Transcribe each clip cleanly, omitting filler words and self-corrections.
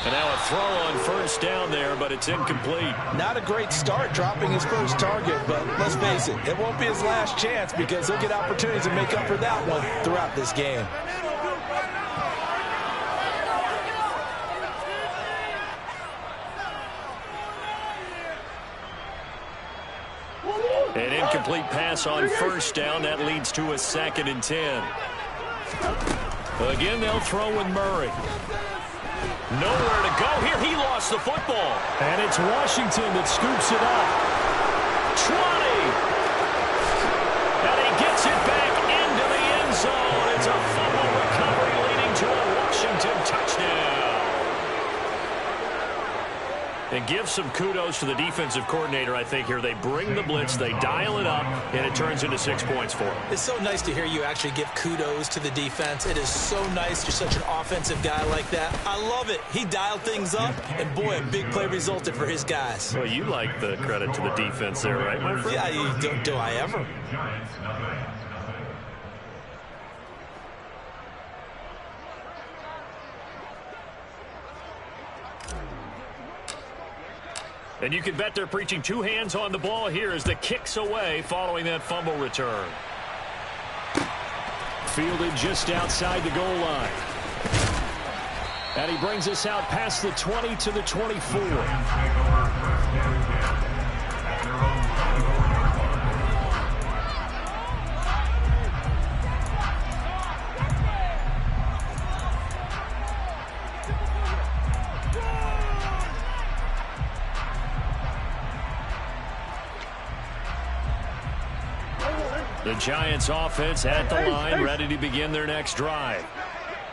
And now a throw on first down there, but it's incomplete. Not a great start dropping his first target, but let's face it, it won't be his last chance because he'll get opportunities to make up for that one throughout this game. An incomplete pass on first down. That leads to a 2nd and 10. Again, they'll throw with Murray. Nowhere to go here. He lost the football. And it's Washington that scoops it up. 20. And he gets it back into the end zone. It's a fumble recovery leading to a Washington touchdown. And give some kudos to the defensive coordinator, I think, here. They bring the blitz, they dial it up, and it turns into 6 points for them. It's so nice to hear you actually give kudos to the defense. It is so nice. You're such an offensive guy like that. I love it. He dialed things up, and boy, a big play resulted for his guys. Well, you like the credit to the defense there, right, my friend? Yeah, do I ever? And you can bet they're preaching 2 hands on the ball here as the kick's away following that fumble return. Fielded just outside the goal line. And he brings us out past the 20 to the 24. The Giants offense at the line, ready to begin their next drive.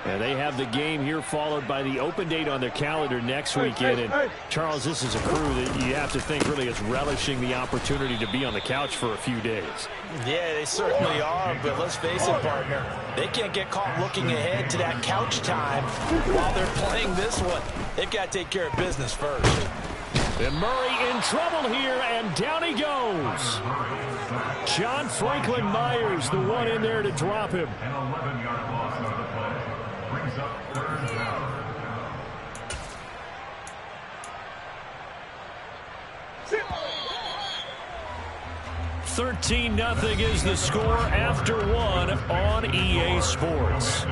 And they have the game here followed by the open date on their calendar next weekend. And Charles, this is a crew that you have to think really is relishing the opportunity to be on the couch for a few days. Yeah, they certainly are, but let's face it, partner. They can't get caught looking ahead to that couch time while they're playing this one. They've got to take care of business first. And Murray in trouble here, and down he goes. John Franklin Myers, the one in there to drop him. 13-0 is the score after 1 on EA Sports.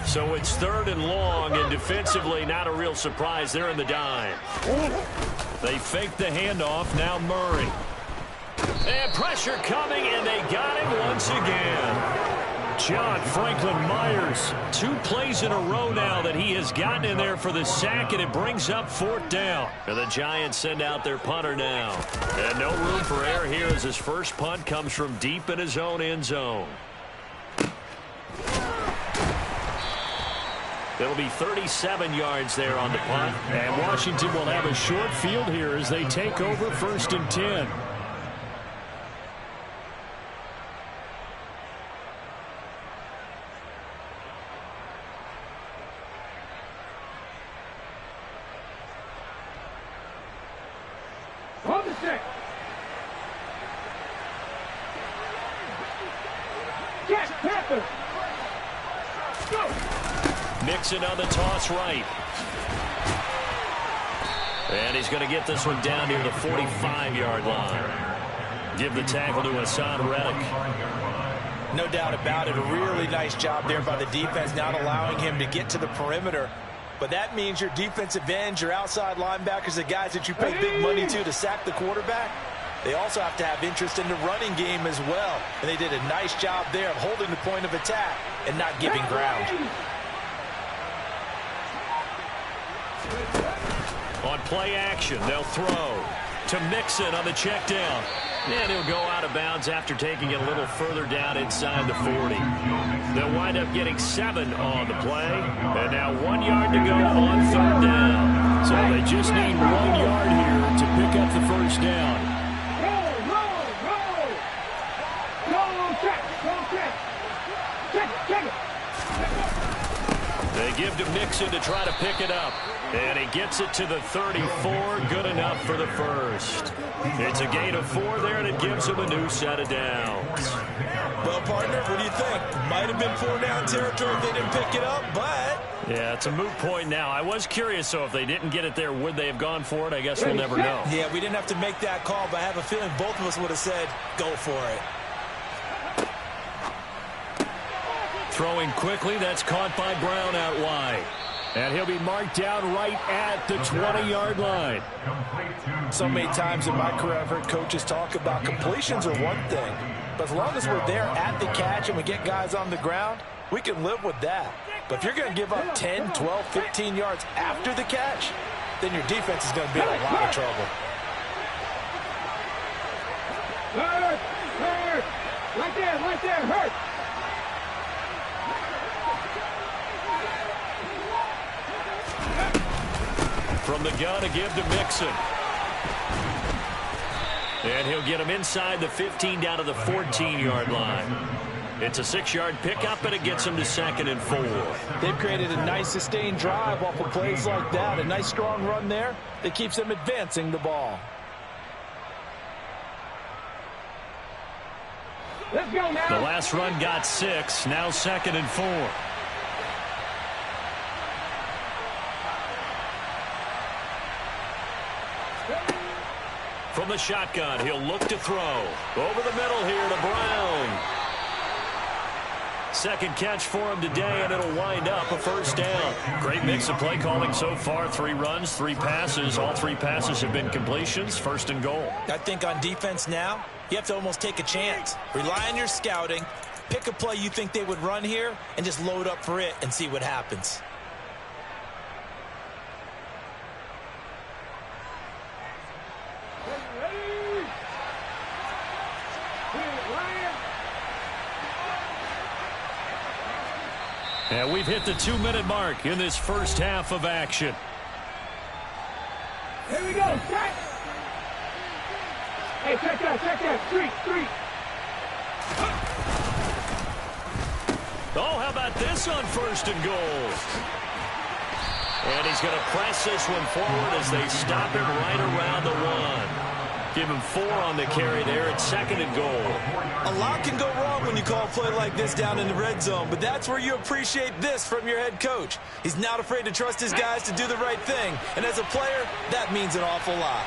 So it's 3rd and long, and defensively not a real surprise. They're in the dime. They fake the handoff. Now Murray. And pressure coming, and they got him once again. John Franklin Myers, 2 plays in a row now that he has gotten in there for the sack, and it brings up 4th down. And the Giants send out their punter now. And no room for error here as his first punt comes from deep in his own end zone. It'll be 37 yards there on the punt. And Washington will have a short field here as they take over 1st and 10. Mixon on the toss right. And he's going to get this one down near the 45-yard line. Give the tackle to Hassan Reddick. No doubt about it. A really nice job there by the defense, not allowing him to get to the perimeter. But that means your defensive ends, your outside linebackers, the guys that you pay big money to sack the quarterback, they also have to have interest in the running game as well. And they did a nice job there of holding the point of attack and not giving ground. On play action, they'll throw to Mixon on the check down. And he'll go out of bounds after taking it a little further down inside the 40. They'll wind up getting 7 on the play. And now 1 yard to go on 3rd down. So they just need 1 yard here to pick up the first down. They give to Mixon to try to pick it up. And he gets it to the 34. Good enough for the first. It's a gain of 4 there, and it gives them a new set of downs. Well, partner, what do you think? Might have been 4-down territory if they didn't pick it up, but... Yeah, it's a moot point now. I was curious, so if they didn't get it there, would they have gone for it? I guess we'll never know. Yeah, we didn't have to make that call, but I have a feeling both of us would have said, go for it. Throwing quickly, that's caught by Brown out wide. And he'll be marked down right at the 20-yard line. So many times in my career, I've heard coaches talk about completions are one thing. But as long as we're there at the catch and we get guys on the ground, we can live with that. But if you're going to give up 10, 12, 15 yards after the catch, then your defense is going to be in a lot of trouble. Hurt! Hurt! Right there, hurt! From the gun to give to Mixon. And he'll get him inside the 15 down to the 14-yard line. It's a 6-yard pickup, and it gets him to 2nd and 4. They've created a nice sustained drive off of plays like that. A nice strong run there that keeps them advancing the ball. Let's go now. The last run got 6. Now 2nd and 4. From the shotgun, he'll look to throw. Over the middle here to Brown. Second catch for him today, and it'll wind up a first down. Great mix of play calling so far. 3 runs, 3 passes. All 3 passes have been completions. 1st and goal. I think on defense now, you have to almost take a chance. Rely on your scouting. Pick a play you think they would run here, and just load up for it and see what happens. And we've hit the 2-minute mark in this first half of action. Here we go, check! Hey, check that, street! Oh, how about this on 1st and goal? And he's going to press this one forward as they stop him right around the 1. Give him 4 on the carry there at 2nd and goal. A lot can go wrong when you call a play like this down in the red zone, but that's where you appreciate this from your head coach. He's not afraid to trust his guys to do the right thing, and as a player, that means an awful lot.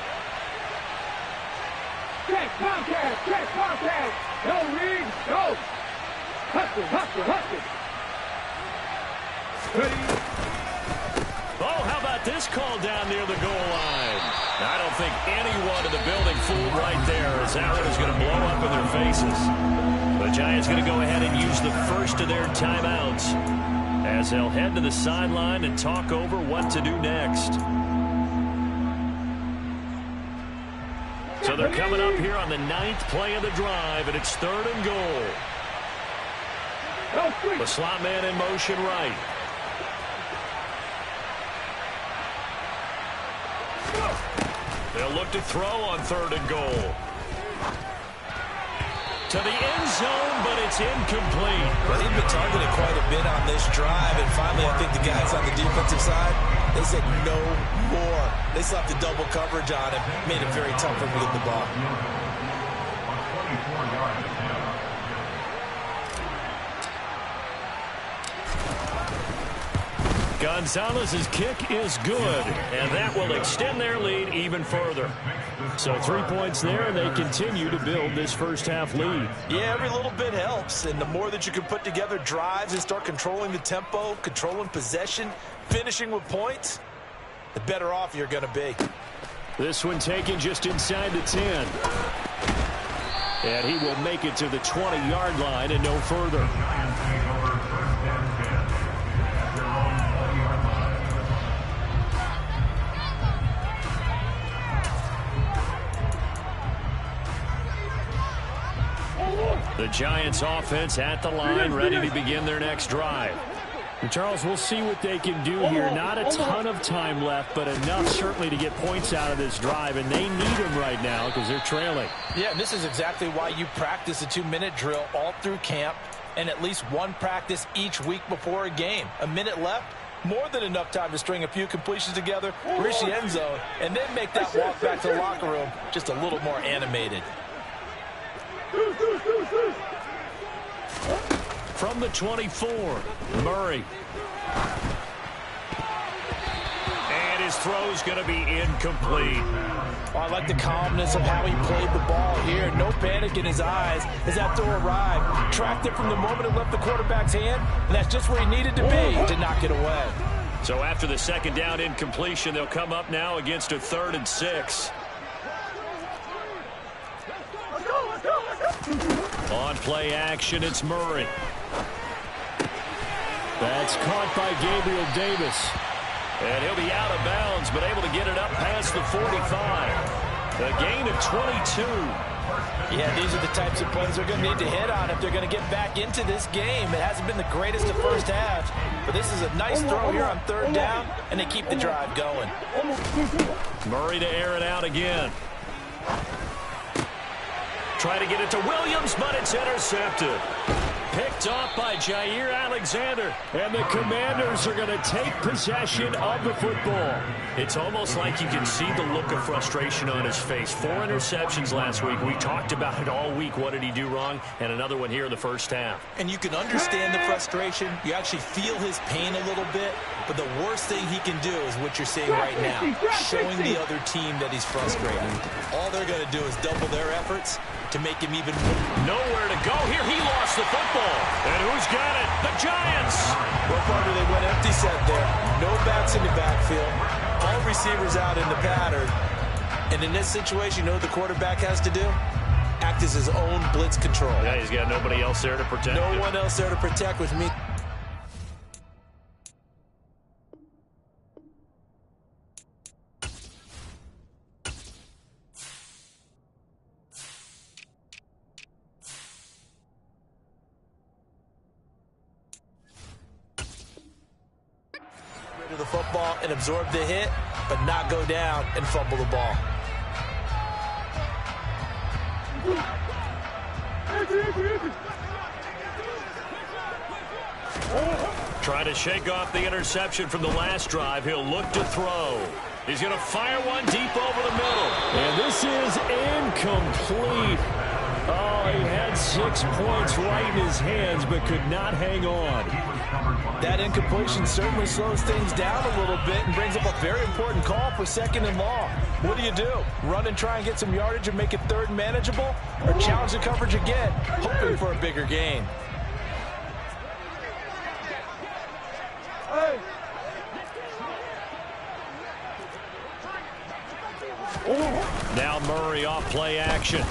Check contact! No read, go! Hustle! Ready? Oh, how about this call down near the goal line? I don't think anyone in the building fooled right there, as that one is going to blow up in their faces. The Giants going to go ahead and use the first of their timeouts as they'll head to the sideline and talk over what to do next. So they're coming up here on the 9th play of the drive, and it's 3rd and goal. The slot man in motion right. They'll look to throw on 3rd and goal. To the end zone, but it's incomplete. Well, they've been targeted quite a bit on this drive, and finally I think the guys on the defensive side, they said no more. They slapped the double coverage on him, made it very tough for him to get the ball. Gonzalez's kick is good, and that will extend their lead even further. So 3 points there, and they continue to build this first half lead. Yeah, every little bit helps, and the more that you can put together drives and start controlling the tempo, controlling possession, finishing with points, the better off you're going to be. This one taken just inside the 10. And he will make it to the 20-yard line and no further. The Giants offense at the line, ready to begin their next drive. And Charles, we'll see what they can do here. Not a ton of time left, but enough certainly to get points out of this drive, and they need them right now because they're trailing. Yeah, and this is exactly why you practice a 2-minute drill all through camp and at least one practice each week before a game. A minute left, more than enough time to string a few completions together, reach the end zone, and then make that walk back to the locker room just a little more animated. From the 24, Murray. And his throw's going to be incomplete. Oh, I like the calmness of how he played the ball here. No panic in his eyes as that throw arrived. Tracked it from the moment it left the quarterback's hand, and that's just where he needed to be to knock it away. So after the second down incompletion, they'll come up now against a 3rd and 6. On play action, it's Murray. That's caught by Gabriel Davis. And he'll be out of bounds, but able to get it up past the 45. A gain of 22. Yeah, these are the types of plays they're going to need to hit on if they're going to get back into this game. It hasn't been the greatest of first halves, but this is a nice throw here on 3rd down, and they keep the drive going. Murray to air it out again. Try to get it to Williams, but it's intercepted. Picked off by Jair Alexander. And the Commanders are going to take possession of the football. It's almost like you can see the look of frustration on his face. 4 interceptions last week. We talked about it all week. What did he do wrong? And another one here in the first half. And you can understand the frustration. You actually feel his pain a little bit. But the worst thing he can do is what you're seeing right now, showing the other team that he's frustrated. All they're going to do is double their efforts to make him even more. Nowhere to go here. He lost the football. And who's got it? The Giants. Well, partner, they went empty set there. No backs in the backfield. All receivers out in the pattern. And in this situation, you know what the quarterback has to do? Act as his own blitz control. Yeah, he's got nobody else there to protect him. No one else there to protect with me. The football and absorb the hit, but not go down and fumble the ball. Try to shake off the interception from the last drive. He'll look to throw. He's going to fire one deep over the middle. And this is incomplete. Oh, he had 6 points right in his hands, but could not hang on. That incompletion certainly slows things down a little bit and brings up a very important call for 2nd and long. What do? Run and try and get some yardage and make it 3rd manageable? Or challenge the coverage again, hoping for a bigger gain? Now Murray off play action.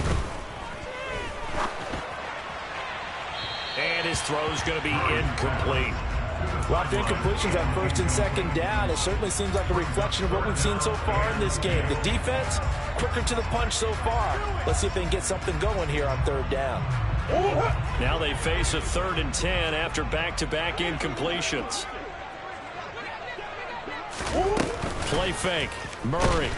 And his throw's going to be incomplete. Locked incompletions on 1st and 2nd down. It certainly seems like a reflection of what we've seen so far in this game. The defense, quicker to the punch so far. Let's see if they can get something going here on 3rd down. Now they face a 3rd and 10 after back-to-back incompletions. Play fake. Murray.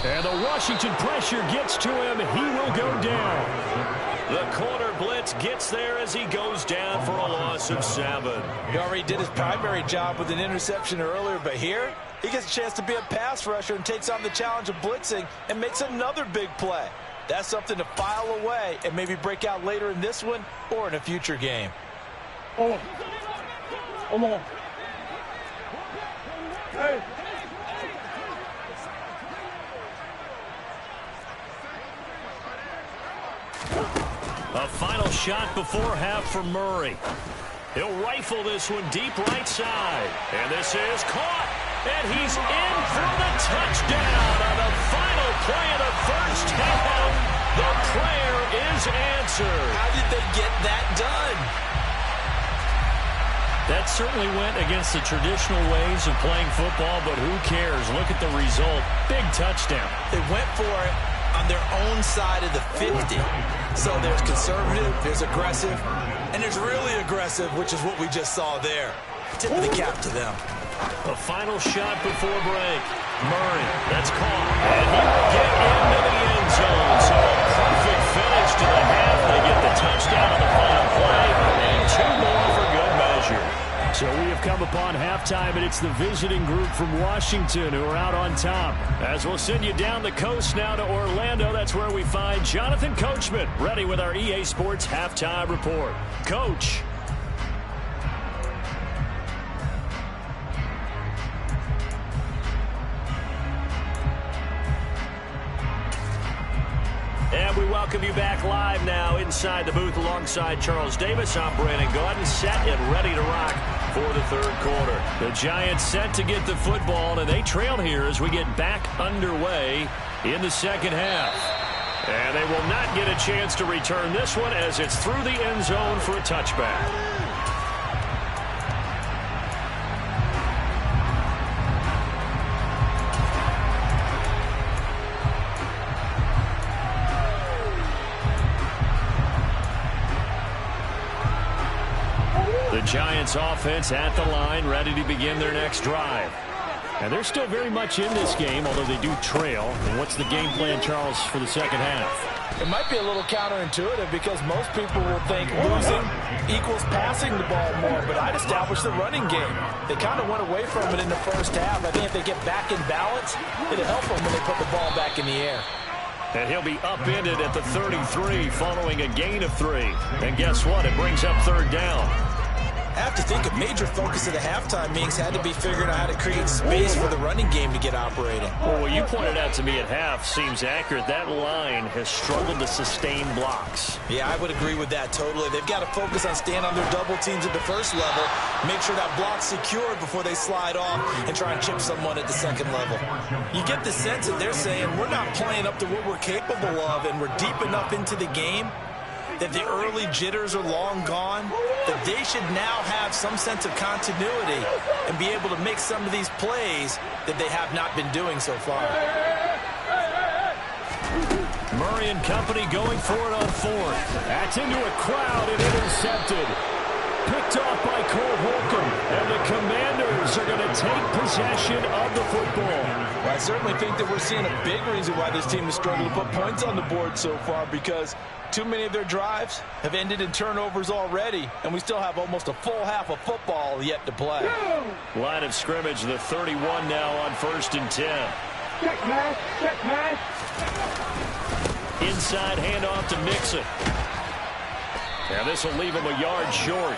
And the Washington pressure gets to him. He will go down. The corner blitz gets there as he goes down for a loss of 7. He already did his primary job with an interception earlier, but here he gets a chance to be a pass rusher and takes on the challenge of blitzing and makes another big play. That's something to file away and maybe break out later in this one or in a future game. Oh. Come on. Hey. A final shot before half for Murray. He'll rifle this one deep right side. And this is caught. And he's in for the touchdown on the final play of the first half. The prayer is answered. How did they get that done? That certainly went against the traditional ways of playing football, but who cares? Look at the result. Big touchdown. They went for it on their own side of the 50. So there's conservative, there's aggressive, and there's really aggressive, which is what we just saw there. Tip of the cap to them. A final shot before break. Murray, that's caught. And he will get into the end zone. So a perfect finish to the half. They get the touchdown on the final play, and 2 more for good measure. So we have come upon halftime, and it's the visiting group from Washington who are out on top. As we'll send you down the coast now to Orlando, that's where we find Jonathan Coachman, ready with our EA Sports Halftime Report. Coach. And we welcome you back live now inside the booth alongside Charles Davis. I'm Brandon Gaudin, set and ready to rock for the third quarter. The Giants set to get the football, and they trail here as we get back underway in the second half. And they will not get a chance to return this one as it's through the end zone for a touchback. The Giants offense at the line, ready to begin their next drive. And they're still very much in this game, although they do trail. And what's the game plan, Charles, for the second half? It might be a little counterintuitive because most people will think losing equals passing the ball more, but I'd establish the running game. They kind of went away from it in the first half. I think if they get back in balance, it'll help them when they put the ball back in the air. And he'll be upended at the 33 following a gain of 3. And guess what? It brings up third down. I have to think a major focus of the halftime meetings had to be figuring out how to create space for the running game to get operating. Well, what you pointed out to me at half seems accurate. That line has struggled to sustain blocks. Yeah, I would agree with that totally. They've got to focus on staying on their double teams at the first level, make sure that block's secured before they slide off and try and chip someone at the second level. You get the sense that they're saying we're not playing up to what we're capable of, and we're deep enough into the game that the early jitters are long gone, that they should now have some sense of continuity and be able to make some of these plays that they have not been doing so far. Murray and company going for it on fourth. That's into a crowd and intercepted. Picked off by Cole Holcomb, and the Commanders are going to take possession of the football. Well, I certainly think that we're seeing a big reason why this team has struggled to put points on the board so far, because too many of their drives have ended in turnovers already, and we still have almost a full half of football yet to play. Line of scrimmage, the 31 now on 1st and 10. Check pass. Inside handoff to Mixon. Now this will leave him a yard short.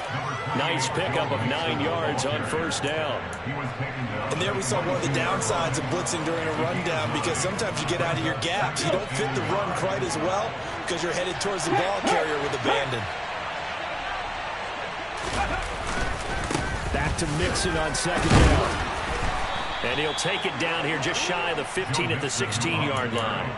Nice pickup of 9 yards on first down. And there we saw one of the downsides of blitzing during a rundown, because sometimes you get out of your gaps. You don't fit the run quite as well because you're headed towards the ball carrier with abandon. Back to Mixon on second down. And he'll take it down here just shy of the 15 at the 16-yard line.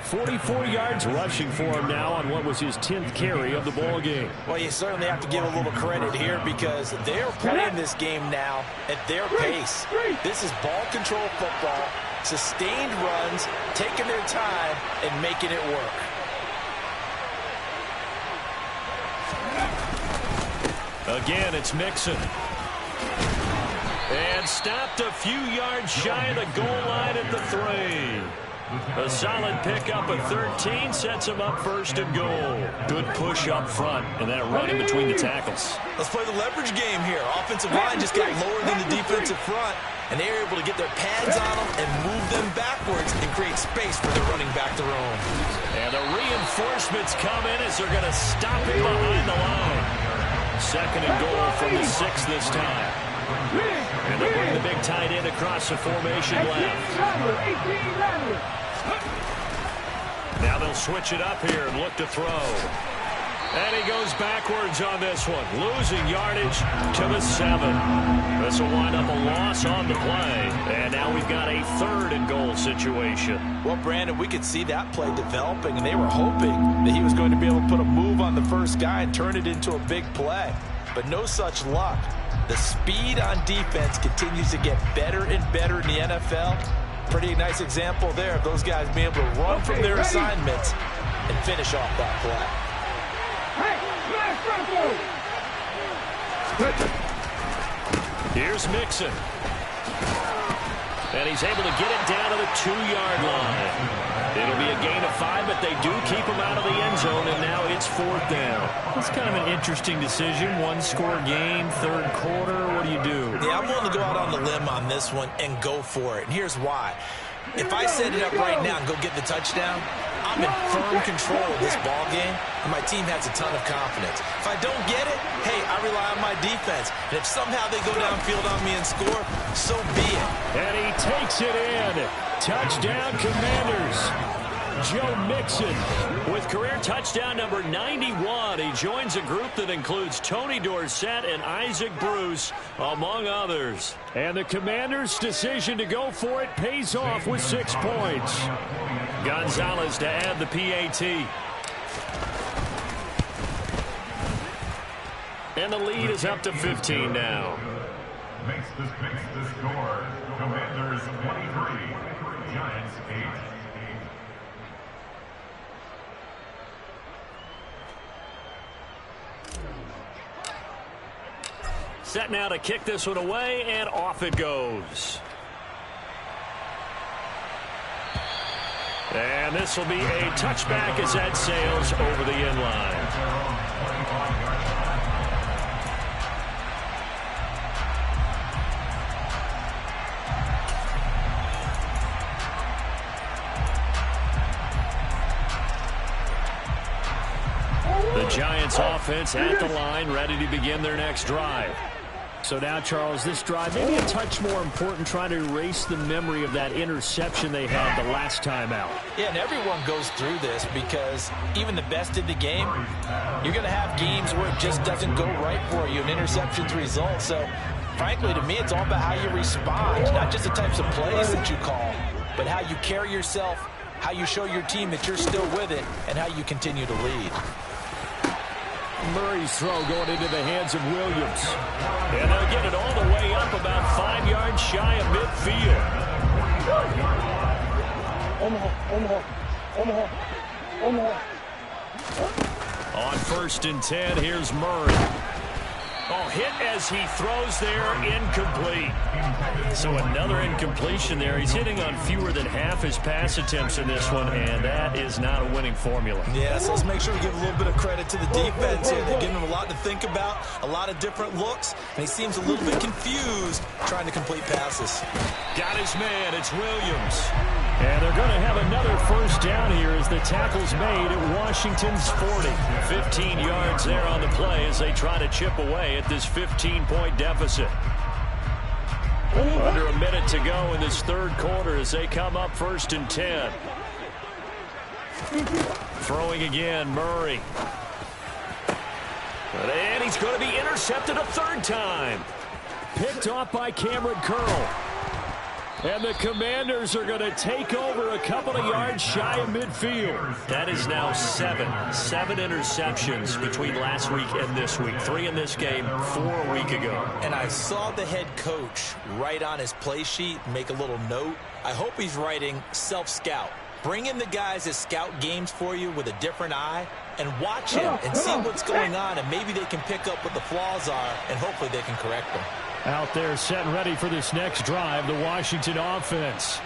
44 yards rushing for him now on what was his 10th carry of the ball game. Well, you certainly have to give a little credit here because they're playing this game now at their pace. This is ball control football, sustained runs, taking their time and making it work. Again, it's Mixon. And stopped a few yards shy of the goal line at the 3. A solid pickup at 13 sets him up first and goal. Good push up front and that run in between the tackles. Let's play the leverage game here. Offensive line just got lower than the defensive front, and they were able to get their pads on them and move them backwards and create space for the running back to roam. And the reinforcements come in as they're going to stop him behind the line. Second and goal from the 6 this time. And they'll bring the big tight end across the formation left. Now they'll switch it up here and look to throw. And he goes backwards on this one, losing yardage to the 7. This will wind up a loss on the play. And now we've got a 3rd and goal situation. Well, Brandon, we could see that play developing, and they were hoping that he was going to be able to put a move on the first guy and turn it into a big play. But no such luck. The speed on defense continues to get better and better in the NFL. Pretty nice example there of those guys being able to run from their assignments and finish off that play. Here's Mixon. And he's able to get it down to the 2-yard line. It'll be a gain of 5, but they do keep him out of the end zone, and now it's 4th down. It's kind of an interesting decision. One-score game, third quarter. What do you do? Yeah, I'm willing to go out on the limb on this one and go for it. And here's why. If I set it up right now and go get the touchdown, I'm in firm control of this ball game, and my team has a ton of confidence. If I don't get it, hey, I rely on my defense. And if somehow they go downfield on me and score, so be it. And he takes it in. Touchdown, Commanders. Joe Mixon with career touchdown number 91. He joins a group that includes Tony Dorsett and Isaac Bruce, among others. And the Commanders' decision to go for it pays off with 6 points. Gonzalez to add the PAT. And the lead is up to 15 now. Makes the score. Commanders 23, Giants 8. Set now to kick this one away, and off it goes. And this will be a touchback as that sails over the end line. The Giants offense at the line, ready to begin their next drive. So now, Charles, this drive maybe a touch more important, trying to erase the memory of that interception they had the last time out. Yeah, and everyone goes through this because even the best in the game, you're going to have games where it just doesn't go right for you, and interceptions result. So, frankly, to me, it's all about how you respond, not just the types of plays that you call, but how you carry yourself, how you show your team that you're still with it, and how you continue to lead. Murray's throw going into the hands of Williams. And they'll get it all the way up about 5 yards shy of midfield. On 1st and 10, here's Murray. Oh, hit as he throws there, incomplete. So another incompletion there. He's hitting on fewer than half his pass attempts in this one, and that is not a winning formula. Yeah, so let's make sure we give a little bit of credit to the defense here. They're giving him a lot to think about, a lot of different looks, and he seems a little bit confused trying to complete passes. Got his man, it's Williams. And they're going to have another 1st down here as the tackle's made at Washington's 40. 15 yards there on the play as they try to chip away at this 15-point deficit. Under a minute to go in this third quarter as they come up 1st and 10. Throwing again, Murray. And he's going to be intercepted a 3rd time. Picked off by Cameron Curl. And the Commanders are going to take over a couple of yards shy of midfield. That is now 7 interceptions between last week and this week. 3 in this game, 4 a week ago. And I saw the head coach write on his play sheet, make a little note. I hope he's writing self-scout. Bring in the guys that scout games for you with a different eye and watch him and see what's going on, and maybe they can pick up what the flaws are, and hopefully they can correct them. Out there set and ready for this next drive, the Washington offense.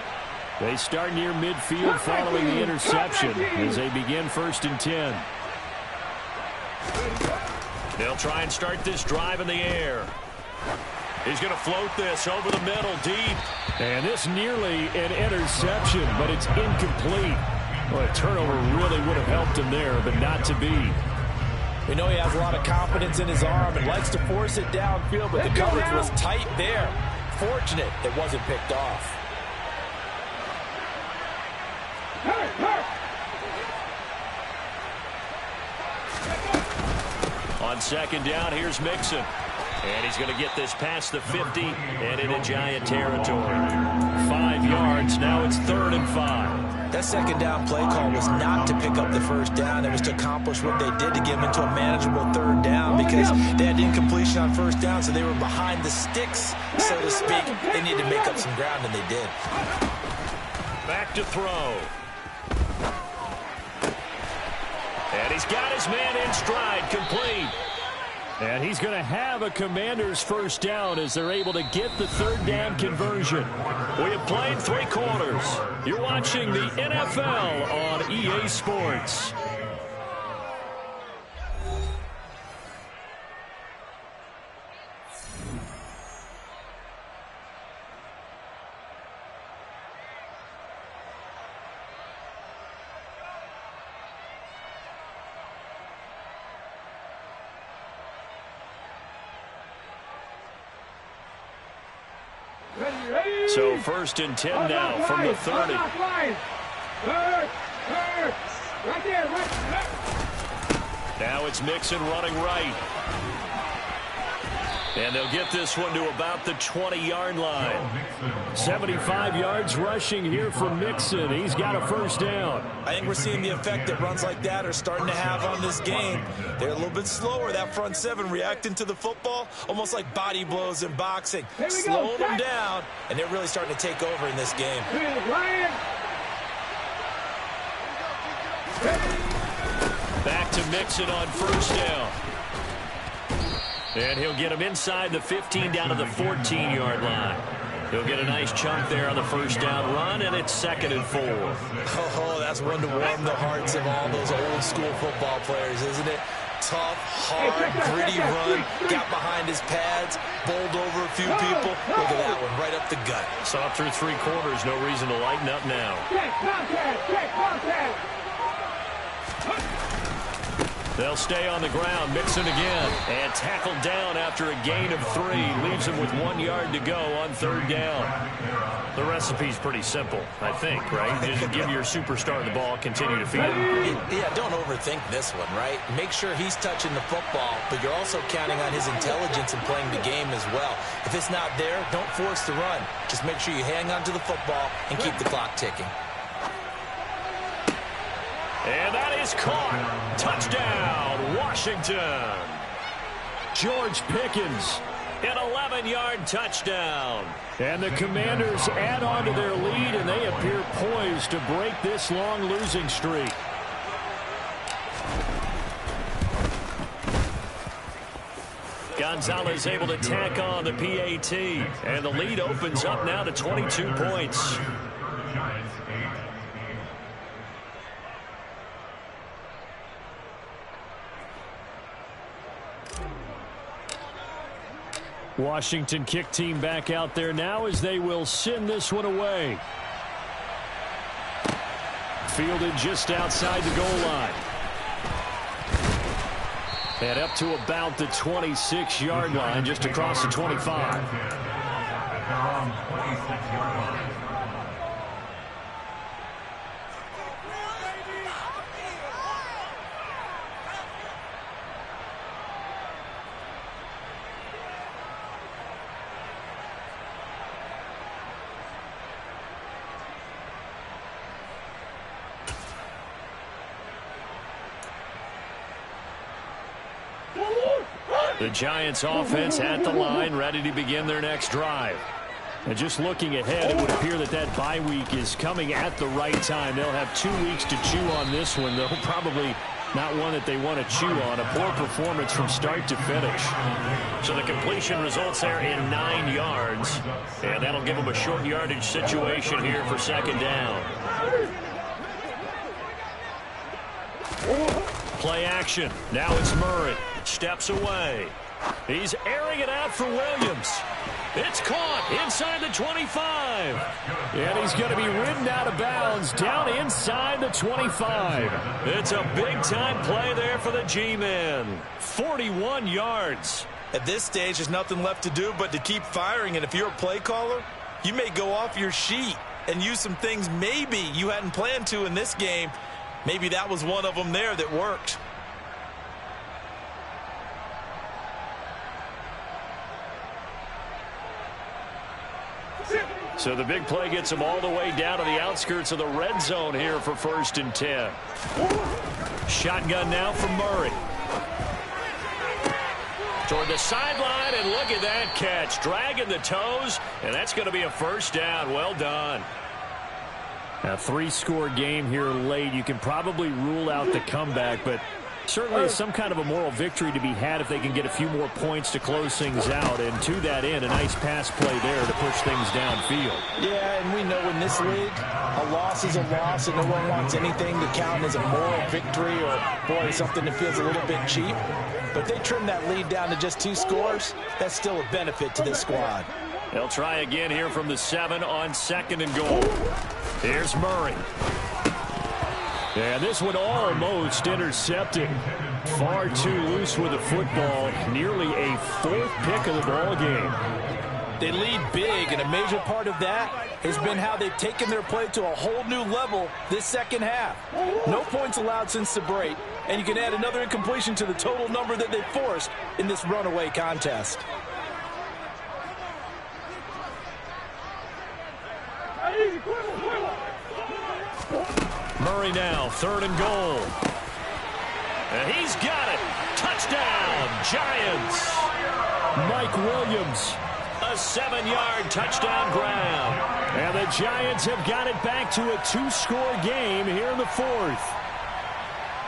They start near midfield following the interception as they begin 1st and 10. They'll try and start this drive in the air. He's going to float this over the middle deep. And this nearly an interception, but it's incomplete. Well, a turnover really would have helped him there, but not to be. We know he has a lot of confidence in his arm and likes to force it downfield, but the coverage was tight there. Fortunate it wasn't picked off. On 2nd down, here's Mixon. And he's going to get this past the 50 and into Giant territory. 5 yards, now it's 3rd and 5. That 2nd down play call was not to pick up the 1st down. It was to accomplish what they did to get them into a manageable 3rd down because they had incompletion on 1st down, so they were behind the sticks, so to speak. They needed to make up some ground, and they did. Back to throw. And he's got his man in stride, complete. And he's going to have a Commanders first down as they're able to get the third down conversion. We have played 3 quarters. You're watching the NFL on EA Sports. So 1st and 10 now from the 30. Now it's Mixon running right. And they'll get this one to about the 20-yard line. 75 yards rushing here for Mixon. He's got a first down. I think we're seeing the effect that runs like that are starting to have on this game. They're a little bit slower, that front 7, reacting to the football, almost like body blows in boxing. Slowing them down, and they're really starting to take over in this game. Back to Mixon on first down. And he'll get him inside the 15 down to the 14-yard line. He'll get a nice chunk there on the first down run, and it's 2nd and 4. Oh, that's one to warm the hearts of all those old-school football players, isn't it? Tough, hard, gritty run, got behind his pads, bowled over a few people. Look at that one, right up the gut. Saw through 3 quarters, no reason to lighten up now. They'll stay on the ground. Mixon again. And tackled down after a gain of 3. Leaves him with 1 yard to go on 3rd down. The recipe's pretty simple, I think, right? Just give your superstar the ball, continue to feed him. Yeah, don't overthink this one, right? Make sure he's touching the football, but you're also counting on his intelligence and playing the game as well. If it's not there, don't force the run. Just make sure you hang on to the football and keep the clock ticking. And that is caught. Touchdown, Washington. George Pickens, an 11-yard touchdown. And the Commanders add on to their lead, and they appear poised to break this long losing streak. Gonzalez able to tack on the PAT, and the lead opens up now to 22 points. Washington kick team back out there now as they will send this one away. Fielded just outside the goal line. And up to about the 26-yard line, just across the 25. The Giants offense at the line, ready to begin their next drive. And just looking ahead, it would appear that that bye week is coming at the right time. They'll have 2 weeks to chew on this one, though probably not one that they want to chew on. A poor performance from start to finish. So the completion results there in 9 yards. And that'll give them a short yardage situation here for 2nd down. Play action. Now it's Murray. Steps away. He's airing it out for Williams. It's caught inside the 25. And he's going to be ridden out of bounds down inside the 25. It's a big-time play there for the G-men. 41 yards. At this stage, there's nothing left to do but to keep firing. And if you're a play caller, you may go off your sheet and use some things maybe you hadn't planned to in this game. Maybe that was one of them there that worked. So the big play gets them all the way down to the outskirts of the red zone here for 1st and 10. Shotgun now from Murray. Toward the sideline, and look at that catch. Dragging the toes, and that's going to be a first down. Well done. A 3-score game here late. You can probably rule out the comeback, but Certainly some kind of a moral victory to be had if they can get a few more points to close things out. And to that end, a nice pass play there to push things downfield. Yeah, and we know in this league, a loss is a loss, and no one wants anything to count as a moral victory or, boy, something that feels a little bit cheap. But they trim that lead down to just 2 scores. That's still a benefit to this squad. They'll try again here from the 7 on 2nd and goal. Here's Murray. And this one almost intercepted. Far too loose with the football. Nearly a 4th pick of the ball game. They lead big, and a major part of that has been how they've taken their play to a whole new level this second half. No points allowed since the break, and you can add another incompletion to the total number that they forced in this runaway contest. Murray now, 3rd and goal. And he's got it. Touchdown, Giants. Mike Williams, a 7-yard touchdown grab. And the Giants have got it back to a 2-score game here in the 4th.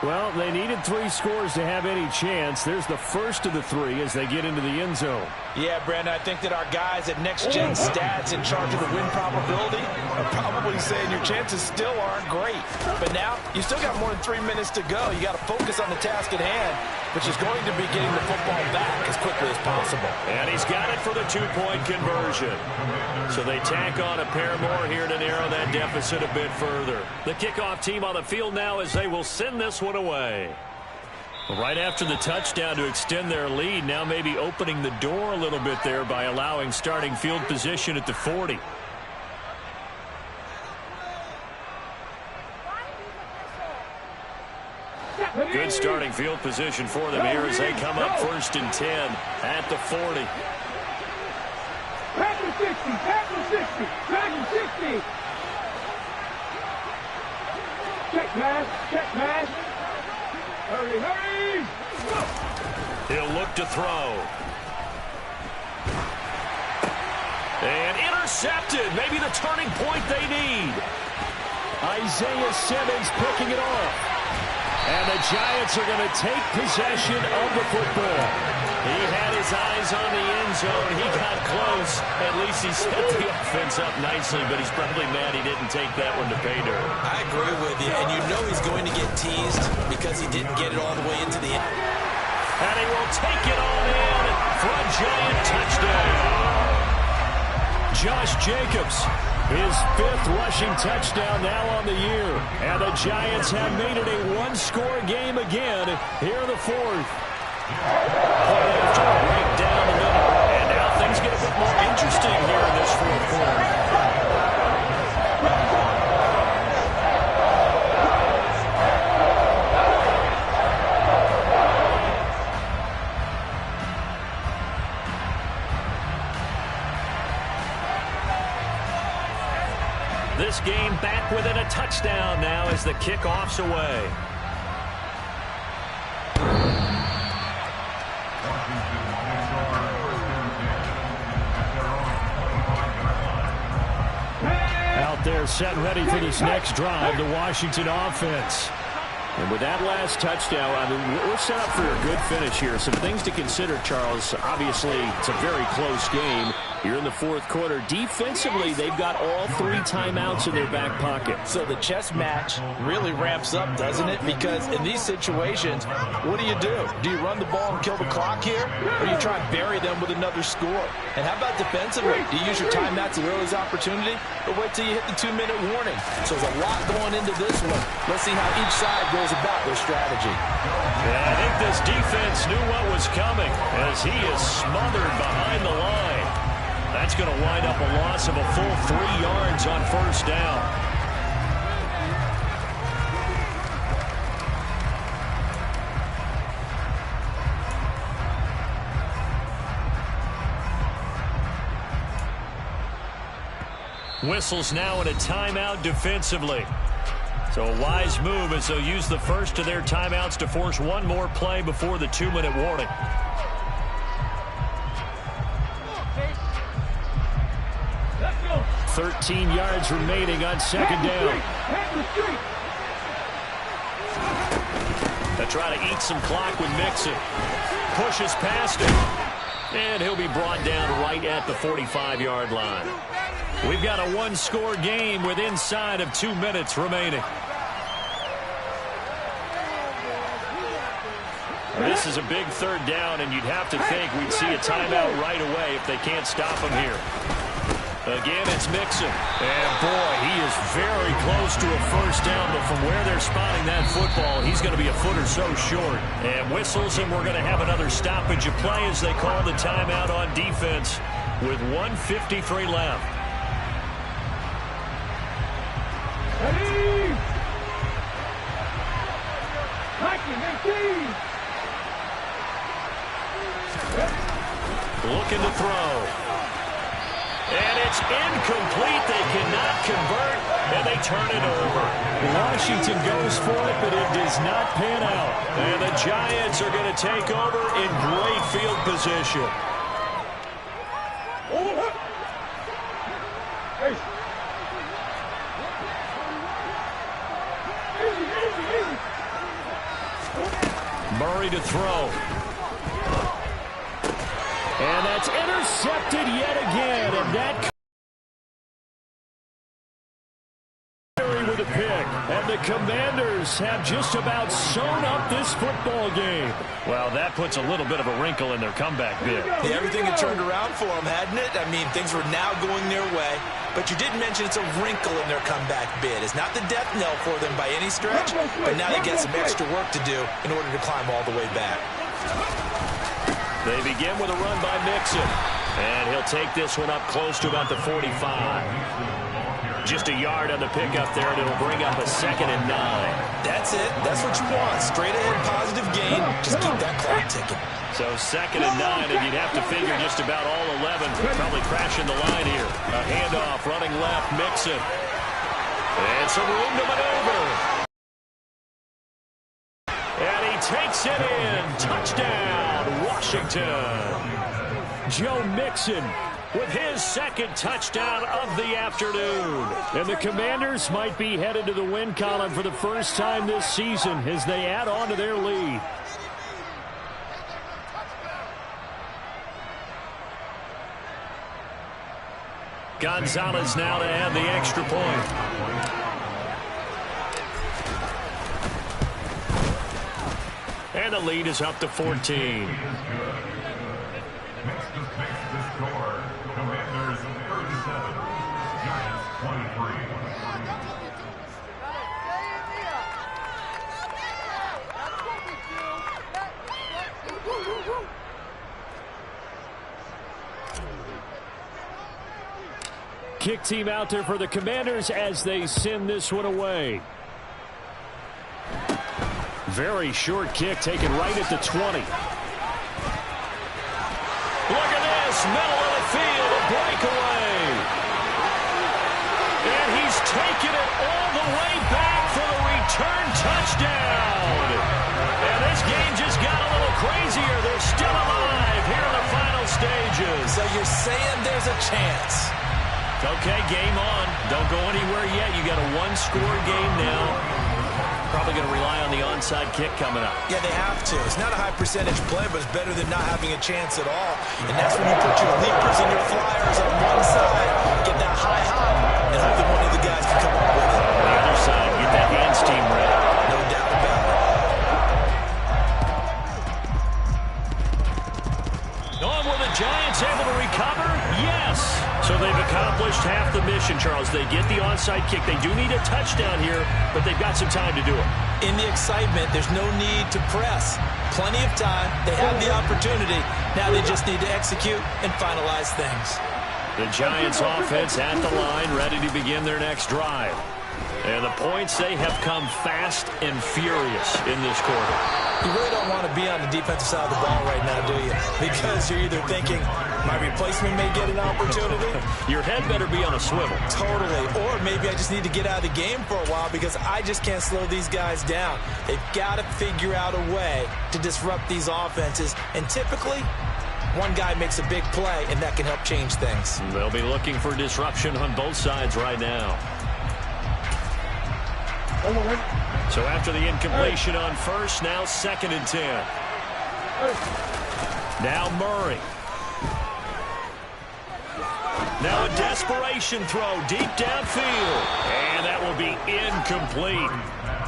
Well, they needed 3 scores to have any chance. There's the first of the 3 as they get into the end zone. Yeah, Brandon, I think that our guys at Next Gen Stats in charge of the win probability are probably saying your chances still aren't great. But now, you still got more than 3 minutes to go. You got to focus on the task at hand, which is going to be getting the football back as quickly as possible. And he's got it for the 2-point conversion. So they tack on a pair more here to narrow that deficit a bit further. The kickoff team on the field now as they will send this one away. Right after the touchdown to extend their lead, now maybe opening the door a little bit there by allowing starting field position at the 40. Good starting field position for them here as they come up 1st and 10 at the 40. Back to 60, back to 60, back to 60. Check pass. Hurry, hurry. He'll look to throw. And intercepted. Maybe the turning point they need. Isaiah Simmons picking it off. And the Giants are going to take possession of the football. He had his eyes on the end zone. He got close. At least he set the offense up nicely, but he's probably mad he didn't take that one to pay dirt. I agree with you, and you know he's going to get teased because he didn't get it all the way into the end. And he will take it all in for a Giant touchdown. Josh Jacobs, his 5th rushing touchdown now on the year. And the Giants have made it a 1-score game again here in the 4th. After a break down the middle. And now things get a bit more interesting here in this 4th quarter. This game back within a touchdown now as the kickoff's away. Out there set ready for this next drive, the Washington offense. And with that last touchdown, I mean, we're set up for a good finish here. Some things to consider, Charles. Obviously, it's a very close game. You're in the 4th quarter. Defensively, they've got all 3 timeouts in their back pocket. So the chess match really ramps up, doesn't it? Because in these situations, what do? Do you run the ball and kill the clock here? Or do you try and bury them with another score? And how about defensively? Do you use your timeouts at earliest opportunity? Or wait till you hit the 2-minute warning? So there's a lot going into this one. Let's see how each side goes about their strategy. Yeah, I think this defense knew what was coming as he is smothered behind the line. That's going to wind up a loss of a full 3 yards on 1st down. Whistles now in a timeout defensively. So a wise move as they'll use the first of their timeouts to force one more play before the 2-minute warning. Let's go. 13 yards remaining on 2nd down. Back to street. The try to eat some clock with Mixon. Pushes past him. And he'll be brought down right at the 45-yard line. We've got a one-score game with inside of 2 minutes remaining. This is a big third down, and you'd have to think we'd see a timeout right away if they can't stop him here. Again, it's Mixon. And, boy, he is very close to a first down, but from where they're spotting that football, he's going to be a foot or so short. And whistles, and we're going to have another stoppage of play as they call the timeout on defense with 1:53 left. Ready? Mikey, 18. Looking to throw. And it's incomplete. They cannot convert, and they turn it over. Washington goes for it, but it does not pan out. And the Giants are going to take over in great field position. Murray to throw. And that's intercepted yet again, and that with a pick. And the Commanders have just about sewn up this football game. Well, that puts a little bit of a wrinkle in their comeback bid. Yeah, everything had turned around for them, hadn't it? I mean, things were now going their way. But you did mention it's a wrinkle in their comeback bid. It's not the death knell for them by any stretch, but now they get some extra work to do in order to climb all the way back. They begin with a run by Mixon. And he'll take this one up close to about the 45. Just a yard on the pickup there, and it'll bring up a 2nd and 9. That's it. That's what you want. Straight ahead positive gain. Just keep that clock ticking. So 2nd and 9, and you'd have to figure just about all 11 probably crashing the line here. A handoff running left, Mixon. And some room to maneuver. And he takes it in. Touchdown, Washington. Joe Mixon with his 2nd touchdown of the afternoon. And the Commanders might be headed to the win column for the first time this season as they add on to their lead. Gonzalez now to add the extra point. And the lead is up to 14. Commanders 37, Giants 23. Kick team out there for the Commanders as they send this one away. Very short kick taken right at the 20. Look at this, middle of the field, a breakaway. And he's taken it all the way back for the return touchdown. And this game just got a little crazier. They're still alive here in the final stages. So you're saying there's a chance. Okay, game on. Don't go anywhere yet. You got a one-score game now. Probably going to rely on the onside kick coming up. Yeah, they have to. It's not a high percentage play, but it's better than not having a chance at all. And that's when you put your leapers and your flyers on one side, get that high hop, and hope that one of the guys can come up with it. On the other side, get that hands team ready. No doubt about it. On with the Giants, able to recover? Yes. So they've accomplished half the mission, Charles. They get the onside kick. They do need a touchdown here, but they've got some time to do it. In the excitement, there's no need to press. Plenty of time. They have the opportunity. Now they just need to execute and finalize things. The Giants offense at the line, ready to begin their next drive. And the points, they have come fast and furious in this quarter. You really don't want to be on the defensive side of the ball right now, do you? Because you're either thinking, my replacement may get an opportunity. Your head better be on a swivel. Totally. Or maybe I just need to get out of the game for a while because I just can't slow these guys down. They've got to figure out a way to disrupt these offenses. And typically, one guy makes a big play, and that can help change things. They'll be looking for disruption on both sides right now. So after the incompletion on first, now 2nd and 10. Now Murray. Now a desperation throw deep downfield. And that will be incomplete.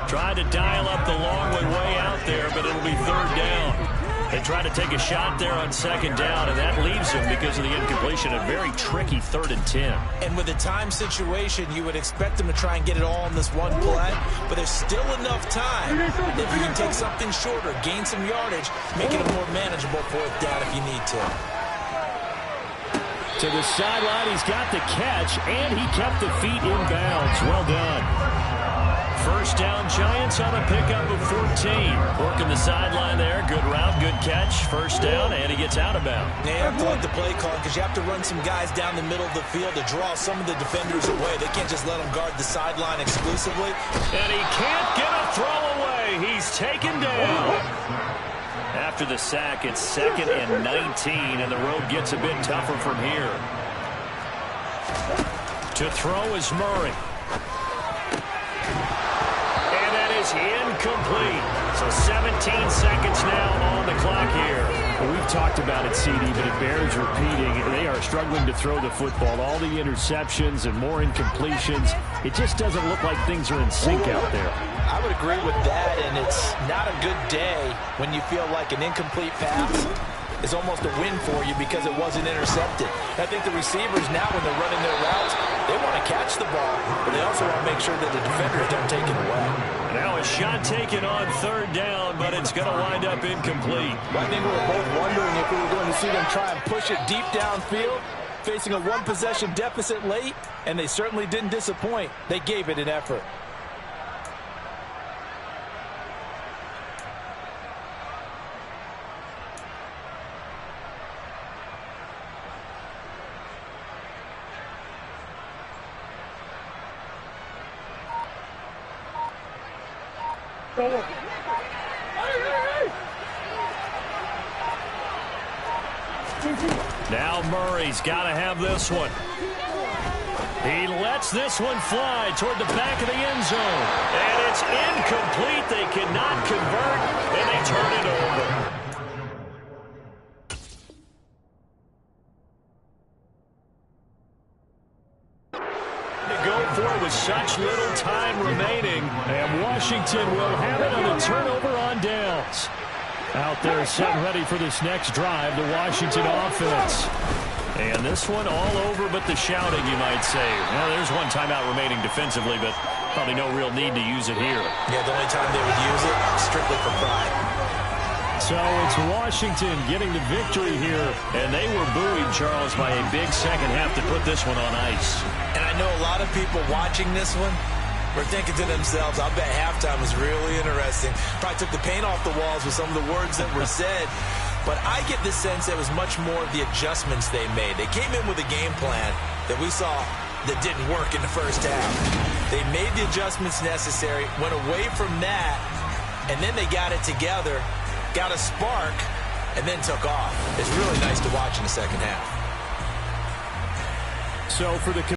Tried to dial up the long way out there, but it'll be 3rd down. They try to take a shot there on 2nd down, and that leaves them, because of the incompletion, a very tricky 3rd and 10. And with a time situation, you would expect them to try and get it all in this one play, but there's still enough time. If you can take something shorter, gain some yardage, make it a more manageable 4th down if you need to. To the sideline, he's got the catch, and he kept the feet in bounds. Well done. 1st down, Giants on a pickup of 14. Working the sideline there. Good route, good catch. 1st down, and he gets out of bounds. They have to like the play call because you have to run some guys down the middle of the field to draw some of the defenders away. They can't just let them guard the sideline exclusively. And he can't get a throw away. He's taken down. After the sack, it's 2nd and 19, and the road gets a bit tougher from here. To throw is Murray. And that is incomplete. So 17 seconds now on the clock here. Well, we've talked about it, CD, but it bears repeating. They are struggling to throw the football. All the interceptions and more incompletions. It just doesn't look like things are in sync out there. I would agree with that, and it's not a good day when you feel like an incomplete pass is almost a win for you because it wasn't intercepted. I think the receivers now, when they're running their routes, they want to catch the ball, but they also want to make sure that the defenders don't take it away. Now a shot taken on 3rd down, but it's going to wind up incomplete. I think we were both wondering if we were going to see them try and push it deep downfield, facing a one-possession deficit late, and they certainly didn't disappoint. They gave it an effort. Now Murray's got to have this one. He lets this one fly toward the back of the end zone. And it's incomplete. They cannot convert, and they turn it over. To go for it with such little time remaining. And Washington will have it on the turnover on downs. Out there set ready for this next drive, the Washington offense. And this one all over but the shouting, you might say. Well, there's one timeout remaining defensively, but probably no real need to use it here. Yeah, the only time they would use it, strictly for pride. So it's Washington getting the victory here. And they were buoyed, Charles, by a big second half to put this one on ice. And I know a lot of people watching this one were thinking to themselves, I bet halftime was really interesting. Probably took the paint off the walls with some of the words that were said. But I get the sense it was much more of the adjustments they made. They came in with a game plan that we saw that didn't work in the first half. They made the adjustments necessary, went away from that, and then they got it together, got a spark, and then took off. It's really nice to watch in the second half. So for the